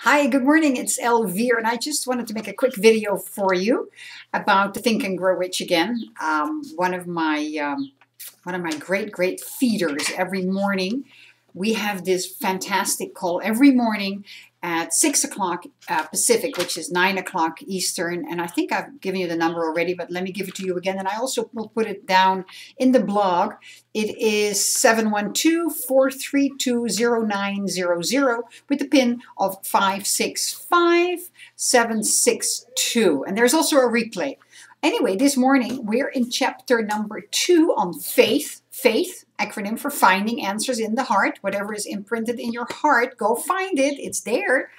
Hi, good morning. It's Elvire, and I just wanted to make a quick video for you about the Think and Grow Rich again. One of my great feeders every morning. We have this fantastic call every morning at 6 o'clock Pacific, which is 9 o'clock Eastern. And I think I've given you the number already, but let me give it to you again. And I also will put it down in the blog. It is 712-432-0900 with the PIN of 565762. And there's also a replay. Anyway, this morning we're in chapter number 2 on faith. Faith, acronym for finding answers in the heart. Whatever is imprinted in your heart, go find it. It's there.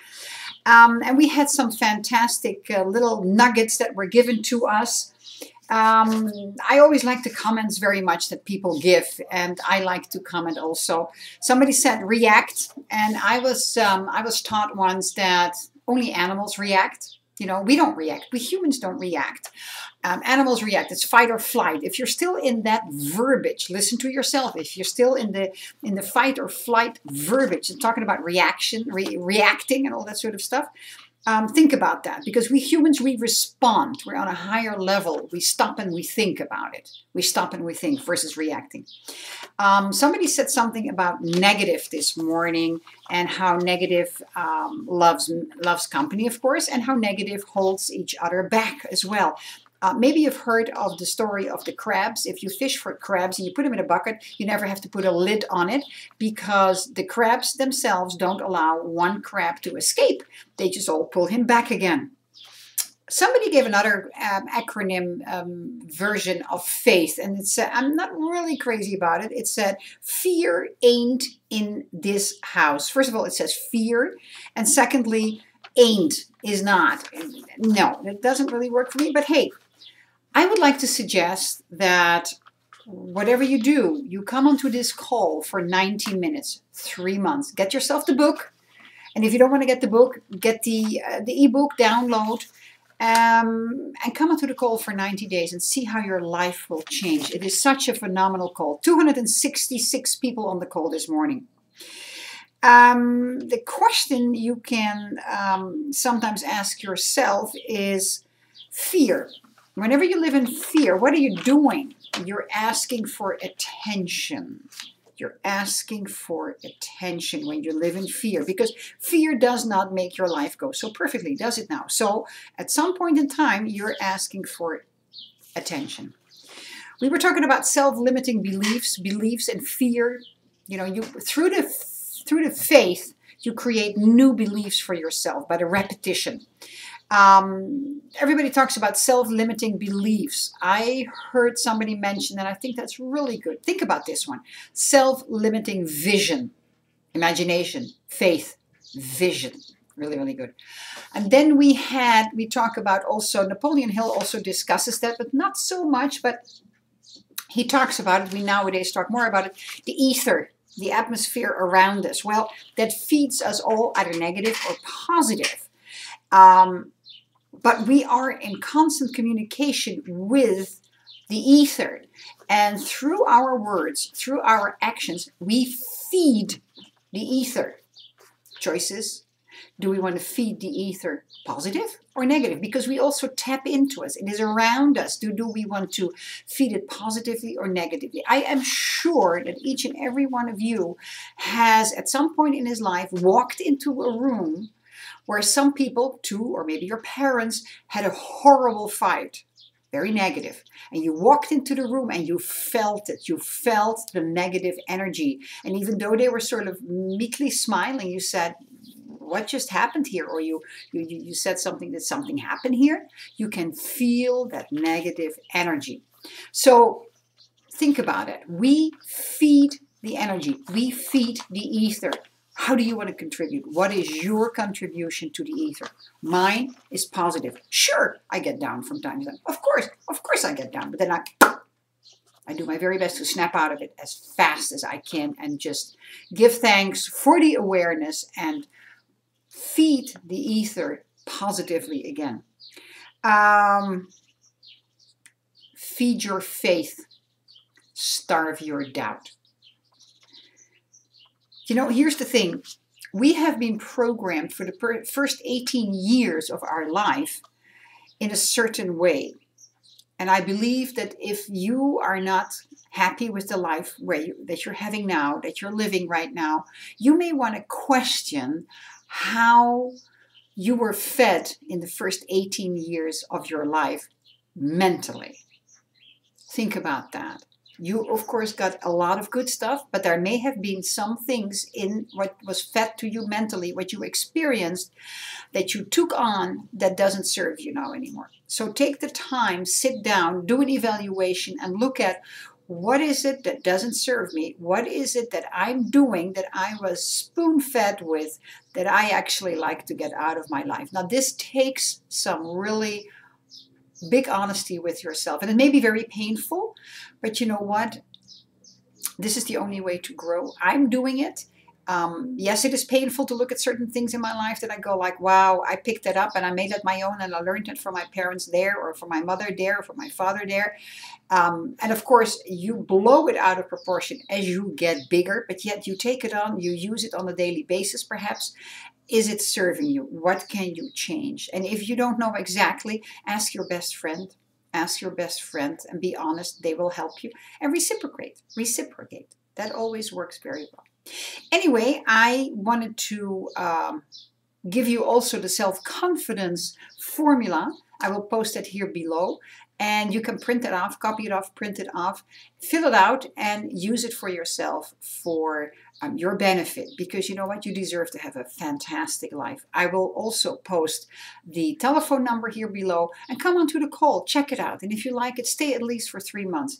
And we had some fantastic little nuggets that were given to us. I always like the comments very much that people give, and I like to comment also. Somebody said react, and I was taught once that only animals react. You know, we don't react. We humans don't react. Animals react. It's fight or flight. If you're still in that verbiage, listen to yourself. If you're still in the fight or flight verbiage, and talking about reaction, reacting, and all that sort of stuff, think about that. Because we humans, we respond. We're on a higher level. We stop and we think about it. We stop and we think versus reacting. Somebody said something about negative this morning, and how negative loves company, of course, and how negative holds each other back as well. Maybe you've heard of the story of the crabs. If you fish for crabs and you put them in a bucket, you never have to put a lid on it, because the crabs themselves don't allow one crab to escape. They just all pull him back again. Somebody gave another acronym version of faith, and it said, I'm not really crazy about it. It said, fear ain't in this house. First of all, it says fear, and secondly, ain't is not. No, it doesn't really work for me, but hey, I would like to suggest that whatever you do, you come onto this call for 90 minutes, 3 months. Get yourself the book, and if you don't want to get the book, get the ebook, download, and come onto the call for 90 days and see how your life will change. It is such a phenomenal call. 266 people on the call this morning. The question you can sometimes ask yourself is fear. Whenever you live in fear, what are you doing? You're asking for attention. You're asking for attention when you live in fear, because fear does not make your life go so perfectly, does it now? So at some point in time, you're asking for attention. We were talking about self-limiting beliefs and fear. You know, through the faith, you create new beliefs for yourself by the repetition. Everybody talks about self-limiting beliefs. I heard somebody mention, and I think that's really good. Think about this one. Self-limiting vision, imagination, faith, vision. Really, really good. And then we talk about also, Napoleon Hill also discusses that, but not so much, but he talks about it. We nowadays talk more about it. The ether, the atmosphere around us. Well, that feeds us all, either negative or positive. But we are in constant communication with the ether. And through our words, through our actions, we feed the ether. Choices. Do we want to feed the ether positive or negative? Because we also tap into us. It is around us. Do we want to feed it positively or negatively? I am sure that each and every one of you has, at some point in his life, walked into a room where some people, two or maybe your parents, had a horrible fight. Very negative. And you walked into the room and you felt it. You felt the negative energy. And even though they were sort of meekly smiling, you said, what just happened here? Or you said something, that something happened here. You can feel that negative energy. So think about it. We feed the energy. We feed the ether. How do you want to contribute? What is your contribution to the ether? Mine is positive. Sure, I get down from time to time. Of course I get down. But then I do my very best to snap out of it as fast as I can and just give thanks for the awareness and feed the ether positively again. Feed your faith. Starve your doubt. You know, here's the thing. We have been programmed for the first 18 years of our life in a certain way. And I believe that if you are not happy with the life that you're having now, that you're living right now, you may want to question how you were fed in the first 18 years of your life mentally. Think about that. You, of course, got a lot of good stuff, but there may have been some things in what was fed to you mentally, what you experienced, that you took on that doesn't serve you now anymore. So take the time, sit down, do an evaluation, and look at what is it that doesn't serve me? What is it that I'm doing that I was spoon-fed with that I actually like to get out of my life? Now, this takes some really big honesty with yourself. And it may be very painful, but you know what? This is the only way to grow. I'm doing it. Yes, it is painful to look at certain things in my life that I go like, wow, I picked that up and I made it my own and I learned it from my parents there or from my mother there or from my father there. And of course, you blow it out of proportion as you get bigger, but yet you take it on, you use it on a daily basis perhaps. Is it serving you? What can you change? And if you don't know exactly, ask your best friend. Ask your best friend and be honest. They will help you. And reciprocate. Reciprocate. That always works very well. Anyway, I wanted to give you also the self-confidence formula. I will post it here below. And you can print it off, copy it off, print it off, fill it out, and use it for yourself for your benefit. Because you know what? You deserve to have a fantastic life. I will also post the telephone number here below and come onto the call. Check it out. And if you like it, stay at least for 3 months.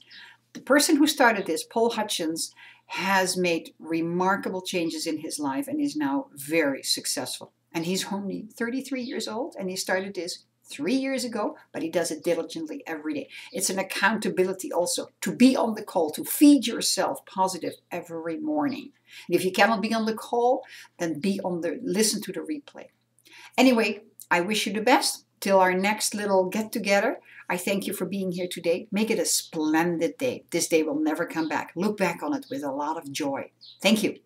The person who started this, Paul Hutchins, has made remarkable changes in his life and is now very successful. And he's only 33 years old, and he started this 3 years ago, but he does it diligently every day. It's an accountability also to be on the call, to feed yourself positive every morning. And if you cannot be on the call, then listen to the replay. Anyway, I wish you the best. Till our next little get together, I thank you for being here today. Make it a splendid day. This day will never come back. Look back on it with a lot of joy. Thank you.